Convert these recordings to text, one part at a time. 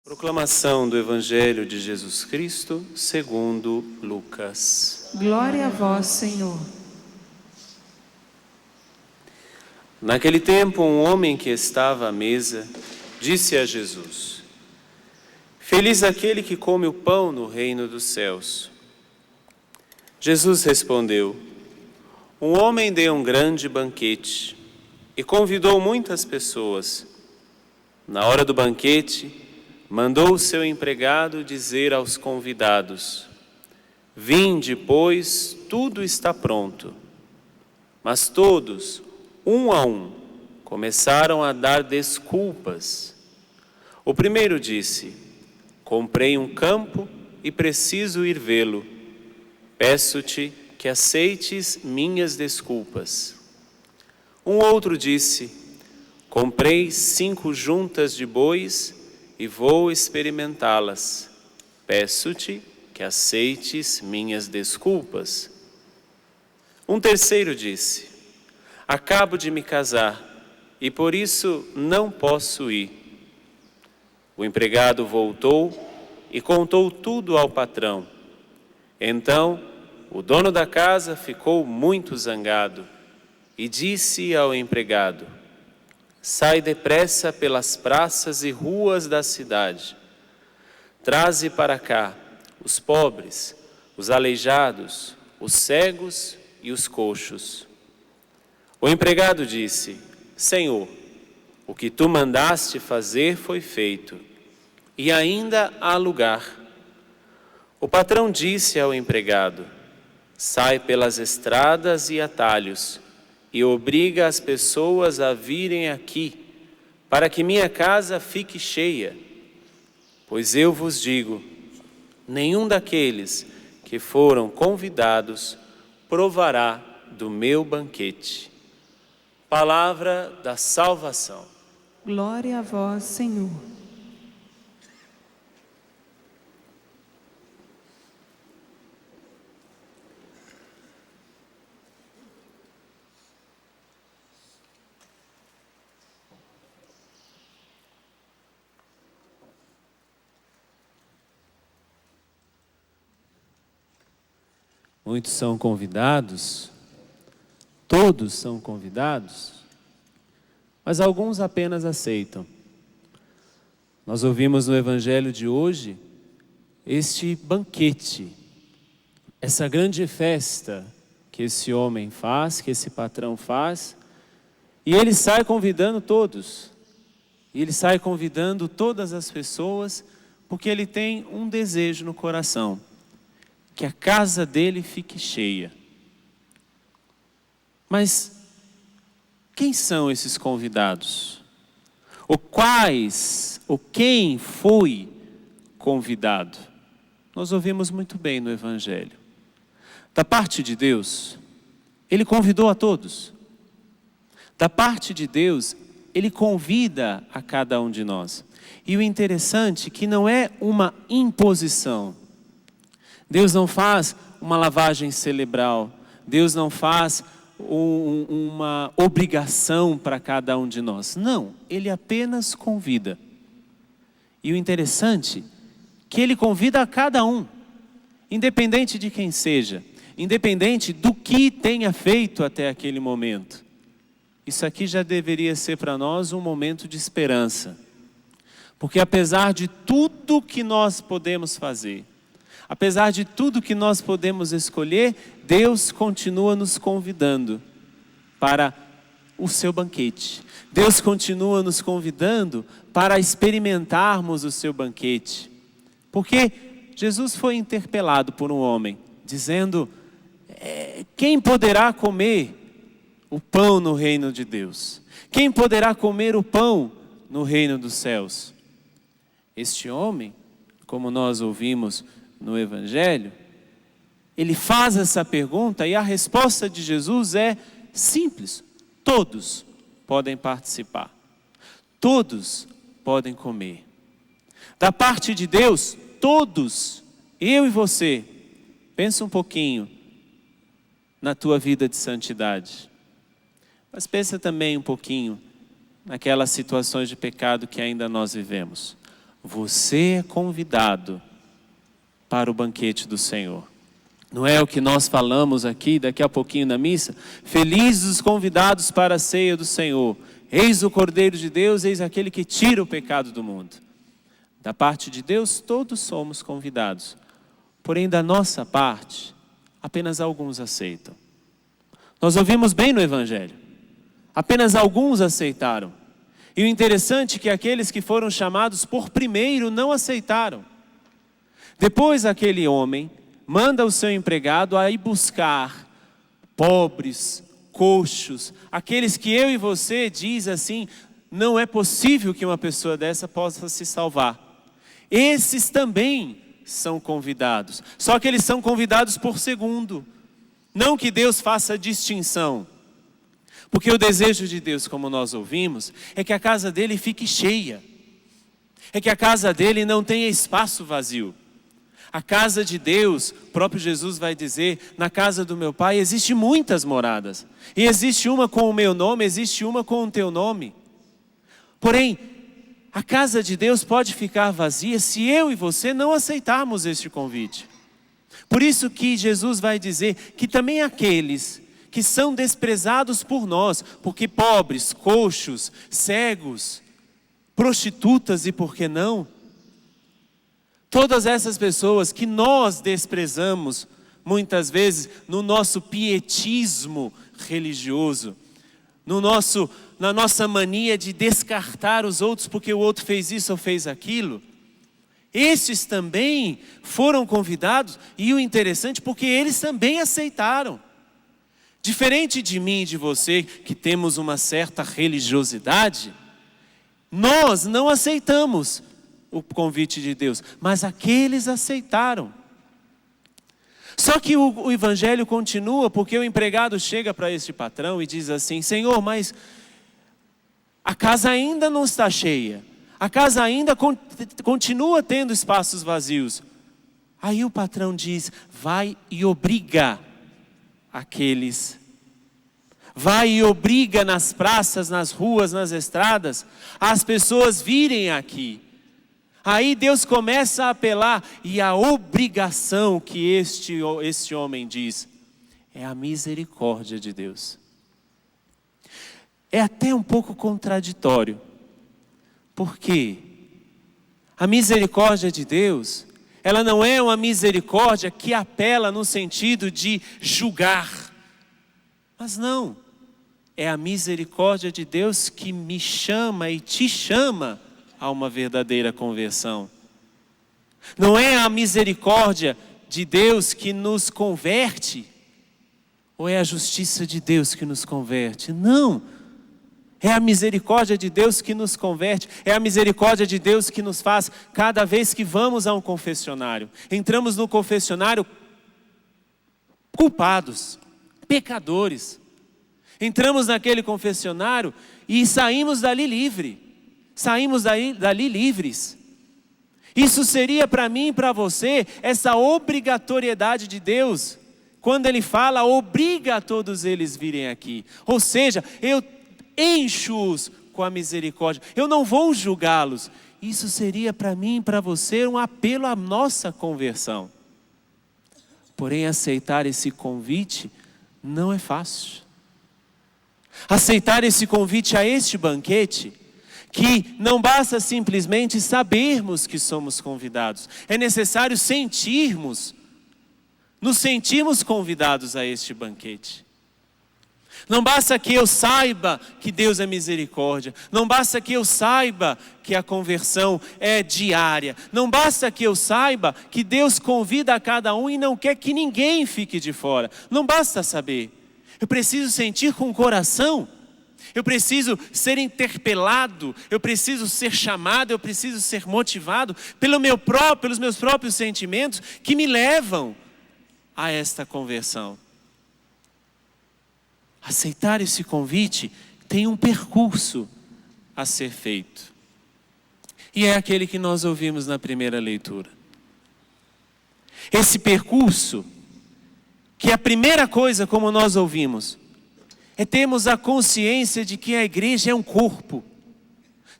Proclamação do Evangelho de Jesus Cristo segundo Lucas. Glória a vós, Senhor. Naquele tempo, um homem que estava à mesa disse a Jesus: Feliz aquele que come o pão no reino dos céus. Jesus respondeu: Um homem deu um grande banquete e convidou muitas pessoas. Na hora do banquete, mandou o seu empregado dizer aos convidados: Vinde, pois, tudo está pronto. Mas todos, um a um, começaram a dar desculpas. O primeiro disse: Comprei um campo e preciso ir vê-lo. Peço-te que aceites minhas desculpas. Um outro disse: Comprei 5 juntas de bois e vou experimentá-las. Peço-te que aceites minhas desculpas. Um terceiro disse: Acabo de me casar e por isso não posso ir. O empregado voltou e contou tudo ao patrão. Então, o dono da casa ficou muito zangado e disse ao empregado: Sai depressa pelas praças e ruas da cidade. Traze para cá os pobres, os aleijados, os cegos e os coxos. O empregado disse: Senhor, o que tu mandaste fazer foi feito, e ainda há lugar. O patrão disse ao empregado: Sai pelas estradas e atalhos, e obriga as pessoas a virem aqui, para que minha casa fique cheia. Pois eu vos digo, nenhum daqueles que foram convidados provará do meu banquete. Palavra da salvação. Glória a vós, Senhor. Muitos são convidados, todos são convidados, mas alguns apenas aceitam. Nós ouvimos no Evangelho de hoje este banquete, essa grande festa que esse homem faz, que esse patrão faz, e ele sai convidando todos, e ele sai convidando todas as pessoas, porque ele tem um desejo no coração: que a casa dele fique cheia. Mas quem são esses convidados? Quem foi convidado? Nós ouvimos muito bem no Evangelho. Da parte de Deus, Ele convidou a todos. Da parte de Deus, Ele convida a cada um de nós. E o interessante é que não é uma imposição. Deus não faz uma lavagem cerebral. Deus não faz uma obrigação para cada um de nós. Não, Ele apenas convida. E o interessante é que Ele convida a cada um, independente de quem seja, independente do que tenha feito até aquele momento. Isso aqui já deveria ser para nós um momento de esperança. Porque apesar de tudo que nós podemos fazer, apesar de tudo que nós podemos escolher, Deus continua nos convidando para o seu banquete. Deus continua nos convidando para experimentarmos o seu banquete. Porque Jesus foi interpelado por um homem, dizendo: quem poderá comer o pão no reino de Deus? Quem poderá comer o pão no reino dos céus? Este homem, como nós ouvimos no Evangelho, ele faz essa pergunta e a resposta de Jesus é simples: todos podem participar, todos podem comer. Da parte de Deus, todos, eu e você, pensa um pouquinho na tua vida de santidade, mas pensa também um pouquinho naquelas situações de pecado que ainda nós vivemos. você é convidado para o banquete do Senhor. Não é o que nós falamos aqui daqui a pouquinho na missa? Felizes os convidados para a ceia do Senhor. Eis o Cordeiro de Deus, eis aquele que tira o pecado do mundo. Da parte de Deus, todos somos convidados. Porém, da nossa parte, apenas alguns aceitam. Nós ouvimos bem no Evangelho. Apenas alguns aceitaram. E o interessante é que aqueles que foram chamados por primeiro não aceitaram. Depois aquele homem manda o seu empregado a ir buscar pobres, coxos, aqueles que eu e você diz assim, não é possível que uma pessoa dessa possa se salvar. Esses também são convidados, só que eles são convidados por segundo. Não que Deus faça distinção, porque o desejo de Deus, como nós ouvimos, é que a casa dele fique cheia, é que a casa dele não tenha espaço vazio. A casa de Deus, o próprio Jesus vai dizer, na casa do meu Pai existe muitas moradas. E existe uma com o meu nome, existe uma com o teu nome. Porém, a casa de Deus pode ficar vazia se eu e você não aceitarmos este convite. Por isso que Jesus vai dizer que também aqueles que são desprezados por nós, porque pobres, coxos, cegos, prostitutas e por que não? Todas essas pessoas que nós desprezamos, muitas vezes, no nosso pietismo religioso, na nossa mania de descartar os outros porque o outro fez isso ou fez aquilo, esses também foram convidados, e o interessante, porque eles também aceitaram. Diferente de mim e de você, que temos uma certa religiosidade, nós não aceitamos o convite de Deus, mas aqueles aceitaram. Só que o evangelho continua, porque o empregado chega para este patrão e diz assim: Senhor, mas a casa ainda não está cheia, a casa ainda continua tendo espaços vazios. Aí o patrão diz: vai e obriga aqueles, vai e obriga nas praças, nas ruas, nas estradas, as pessoas virem aqui. Aí Deus começa a apelar, e a obrigação que este homem diz é a misericórdia de Deus. É até um pouco contraditório, porque a misericórdia de Deus, ela não é uma misericórdia que apela no sentido de julgar, mas não, é a misericórdia de Deus que me chama e te chama a uma verdadeira conversão. Não é a misericórdia de Deus que nos converte, ou é a justiça de Deus que nos converte? Não, é a misericórdia de Deus que nos converte, é a misericórdia de Deus que nos faz, cada vez que vamos a um confessionário, entramos no confessionário culpados, pecadores, entramos naquele confessionário e saímos dali livre. Saímos dali livres. Isso seria para mim e para você essa obrigatoriedade de Deus. Quando Ele fala, obriga a todos eles virem aqui. Ou seja, eu encho-os com a misericórdia. Eu não vou julgá-los. Isso seria para mim e para você um apelo à nossa conversão. Porém, aceitar esse convite não é fácil. Aceitar esse convite a este banquete, que não basta simplesmente sabermos que somos convidados, é necessário nos sentirmos convidados a este banquete. Não basta que eu saiba que Deus é misericórdia, não basta que eu saiba que a conversão é diária, não basta que eu saiba que Deus convida a cada um e não quer que ninguém fique de fora. Não basta saber, eu preciso sentir com o coração. Eu preciso ser interpelado, eu preciso ser chamado, eu preciso ser motivado pelos meus próprios sentimentos que me levam a esta conversão. Aceitar esse convite tem um percurso a ser feito. E é aquele que nós ouvimos na primeira leitura. Esse percurso, que a primeira coisa, como nós ouvimos, é termos a consciência de que a igreja é um corpo.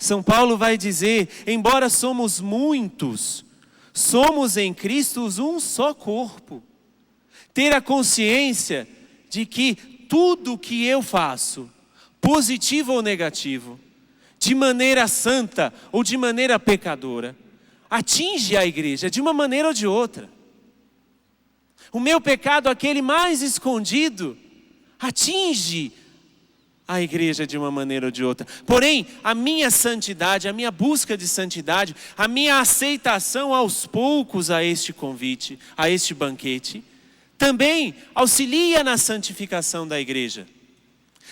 São Paulo vai dizer, embora somos muitos, somos em Cristo um só corpo. Ter a consciência de que tudo que eu faço, positivo ou negativo, de maneira santa ou de maneira pecadora, atinge a igreja de uma maneira ou de outra. O meu pecado, aquele mais escondido, atinge a igreja de uma maneira ou de outra. Porém, a minha santidade, a minha busca de santidade, a minha aceitação aos poucos a este convite, a este banquete, também auxilia na santificação da igreja.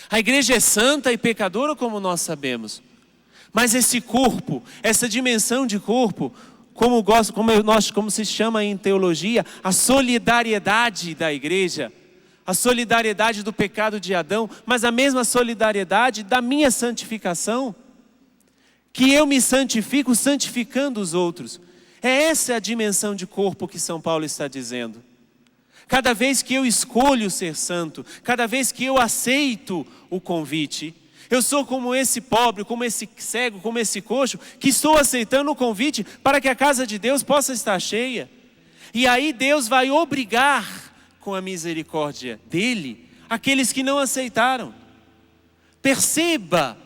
A igreja é santa e pecadora, como nós sabemos. Mas esse corpo, essa dimensão de corpo, como se chama em teologia, a solidariedade da igreja, a solidariedade do pecado de Adão, mas a mesma solidariedade da minha santificação, que eu me santifico santificando os outros. Essa é a dimensão de corpo que São Paulo está dizendo. Cada vez que eu escolho ser santo, cada vez que eu aceito o convite, eu sou como esse pobre, como esse cego, como esse coxo, que estou aceitando o convite para que a casa de Deus possa estar cheia. E aí Deus vai obrigar, com a misericórdia dele, aqueles que não aceitaram. Perceba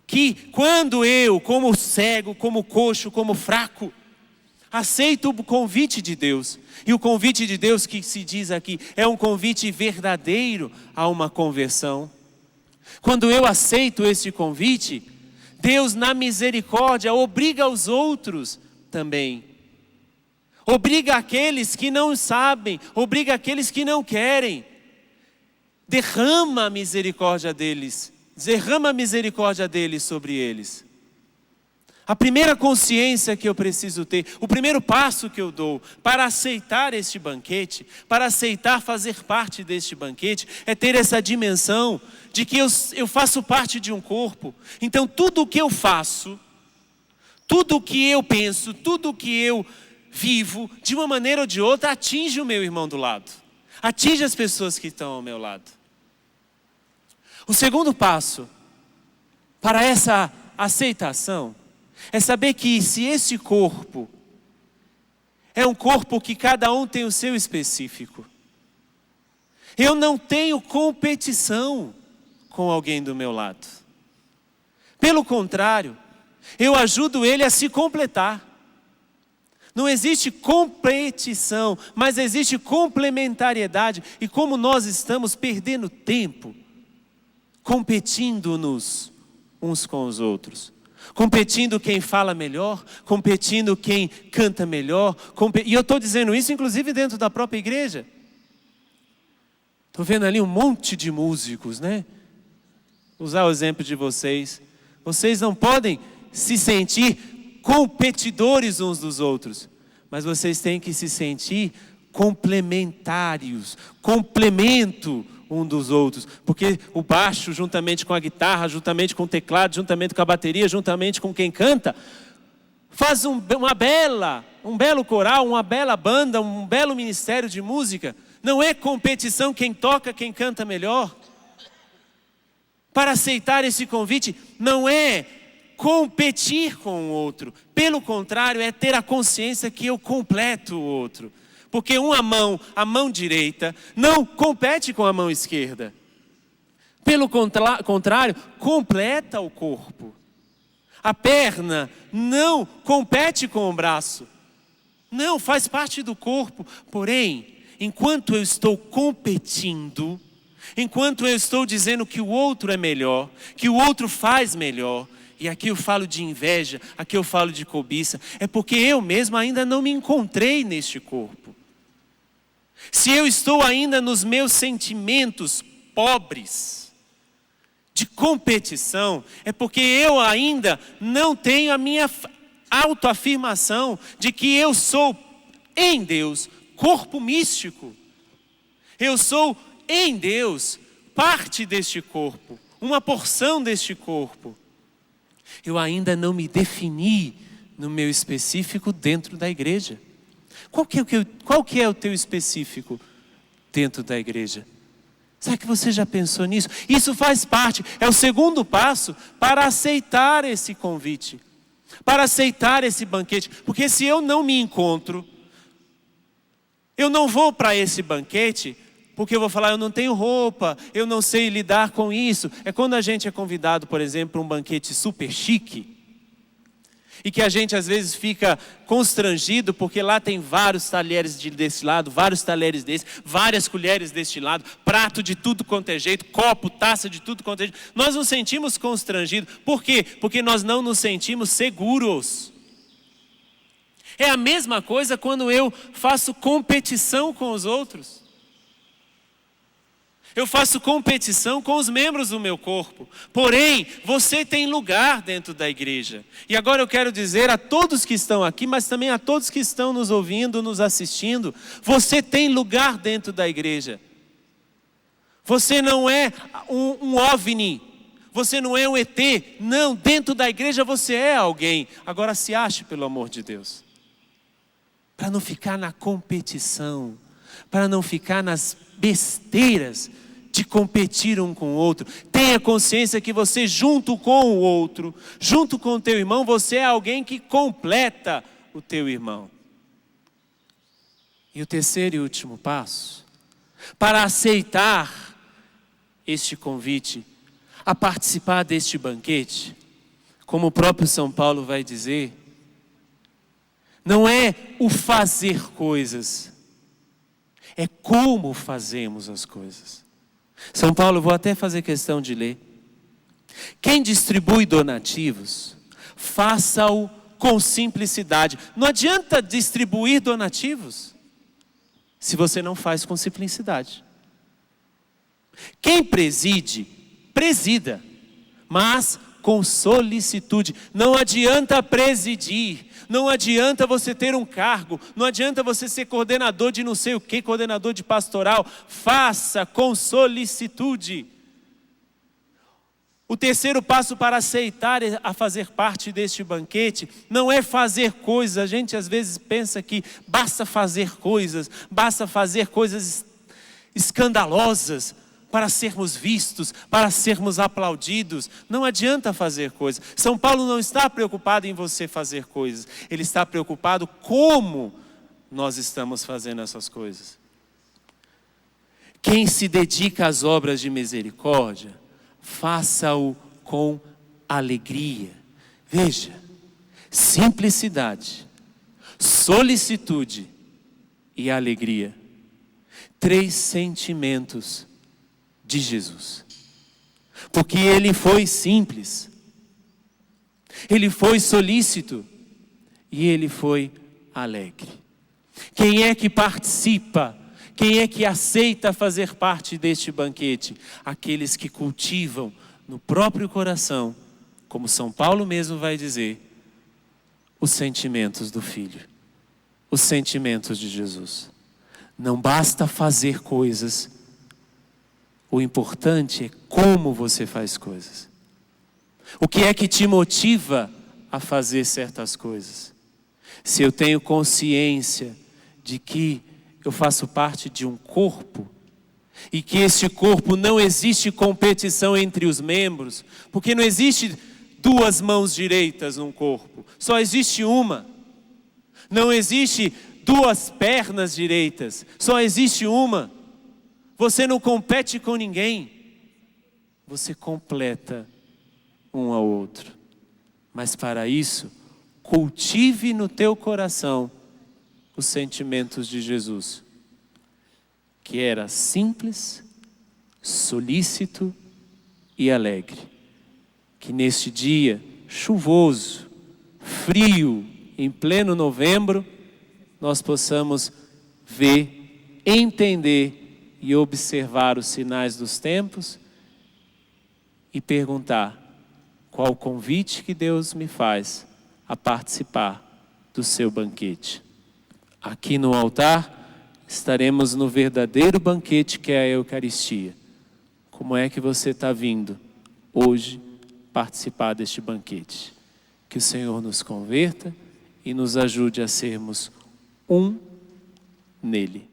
que quando eu, como cego, como coxo, como fraco, aceito o convite de Deus, e o convite de Deus que se diz aqui é um convite verdadeiro a uma conversão. Quando eu aceito esse convite, Deus na misericórdia obriga os outros também. Obriga aqueles que não sabem, obriga aqueles que não querem. Derrama a misericórdia deles sobre eles. A primeira consciência que eu preciso ter, o primeiro passo que eu dou para aceitar este banquete, para aceitar fazer parte deste banquete, é ter essa dimensão de que eu faço parte de um corpo. Então tudo o que eu faço, tudo o que eu penso, tudo o que eu vivo, de uma maneira ou de outra, atinge o meu irmão do lado. Atinge as pessoas que estão ao meu lado. O segundo passo para essa aceitação é saber que se esse corpo é um corpo que cada um tem o seu específico, eu não tenho competição com alguém do meu lado. Pelo contrário, eu ajudo ele a se completar. Não existe competição, mas existe complementariedade. E como nós estamos perdendo tempo competindo-nos uns com os outros, competindo quem fala melhor, competindo quem canta melhor, e eu estou dizendo isso inclusive dentro da própria igreja. Estou vendo ali um monte de músicos, né? Usar o exemplo de vocês. Vocês não podem se sentir competidores uns dos outros, mas vocês têm que se sentir complementários, complemento um dos outros, porque o baixo juntamente com a guitarra, juntamente com o teclado, juntamente com a bateria, juntamente com quem canta, faz um belo coral, uma bela banda, um belo ministério de música. Não é competição quem toca, quem canta melhor. Para aceitar esse convite, não é competir com o outro. Pelo contrário, é ter a consciência que eu completo o outro. Porque a mão direita, não compete com a mão esquerda. Pelo contrário, completa o corpo. A perna não compete com o braço. Não, faz parte do corpo. Porém, enquanto eu estou competindo, enquanto eu estou dizendo que o outro é melhor, que o outro faz melhor, e aqui eu falo de inveja, aqui eu falo de cobiça, é porque eu mesmo ainda não me encontrei neste corpo. Se eu estou ainda nos meus sentimentos pobres de competição, é porque eu ainda não tenho a minha autoafirmação de que eu sou em Deus corpo místico. Eu sou em Deus parte deste corpo, uma porção deste corpo. Eu ainda não me defini no meu específico dentro da igreja. Qual que é o teu específico dentro da igreja? Será que você já pensou nisso? Isso faz parte, é o segundo passo para aceitar esse convite, para aceitar esse banquete. Porque se eu não me encontro, eu não vou para esse banquete, porque eu vou falar, eu não tenho roupa, eu não sei lidar com isso. É quando a gente é convidado, por exemplo, para um banquete super chique, e que a gente às vezes fica constrangido, porque lá tem vários talheres desse lado, vários talheres desse, várias colheres deste lado, prato de tudo quanto é jeito, copo, taça de tudo quanto é jeito. Nós nos sentimos constrangidos. Por quê? Porque nós não nos sentimos seguros. É a mesma coisa quando eu faço competição com os outros. Eu faço competição com os membros do meu corpo. Porém, você tem lugar dentro da igreja. E agora eu quero dizer a todos que estão aqui, mas também a todos que estão nos ouvindo, nos assistindo, você tem lugar dentro da igreja. Você não é um OVNI. Você não é um ET. Não, dentro da igreja você é alguém. Agora se ache, pelo amor de Deus. Para não ficar na competição. Para não ficar nas besteiras de competir um com o outro. Tenha consciência que você, junto com o outro, junto com o teu irmão, você é alguém que completa o teu irmão. E o terceiro e último passo, para aceitar este convite, a participar deste banquete, como o próprio São Paulo vai dizer, não é o fazer coisas, é como fazemos as coisas. São Paulo, vou até fazer questão de ler. Quem distribui donativos, faça-o com simplicidade. Não adianta distribuir donativos se você não faz com simplicidade. Quem preside, presida, mas com solicitude. Não adianta presidir, não adianta você ter um cargo, não adianta você ser coordenador de não sei o que, coordenador de pastoral. Faça com solicitude. O terceiro passo para aceitar a fazer parte deste banquete não é fazer coisas. A gente às vezes pensa que basta fazer coisas escandalosas para sermos vistos, para sermos aplaudidos. Não adianta fazer coisas. São Paulo não está preocupado em você fazer coisas. Ele está preocupado como nós estamos fazendo essas coisas. Quem se dedica às obras de misericórdia, faça-o com alegria. Veja, simplicidade, solicitude e alegria. 3 sentimentos de Jesus. Porque ele foi simples, ele foi solícito e ele foi alegre. Quem é que participa? Quem é que aceita fazer parte deste banquete? Aqueles que cultivam no próprio coração, como São Paulo mesmo vai dizer, os sentimentos do Filho, os sentimentos de Jesus. Não basta fazer coisas, o importante é como você faz coisas. O que é que te motiva a fazer certas coisas? Se eu tenho consciência de que eu faço parte de um corpo, e que este corpo não existe competição entre os membros, porque não existe 2 mãos direitas num corpo, só existe uma. Não existe 2 pernas direitas, só existe uma. Você não compete com ninguém, você completa um ao outro. Mas para isso, cultive no teu coração os sentimentos de Jesus, que era simples, solícito e alegre. Que neste dia chuvoso, frio, em pleno novembro, nós possamos ver, entender e observar os sinais dos tempos e perguntar qual o convite que Deus me faz a participar do seu banquete. Aqui no altar estaremos no verdadeiro banquete que é a Eucaristia. Como é que você está vindo hoje participar deste banquete? Que o Senhor nos converta e nos ajude a sermos um nele.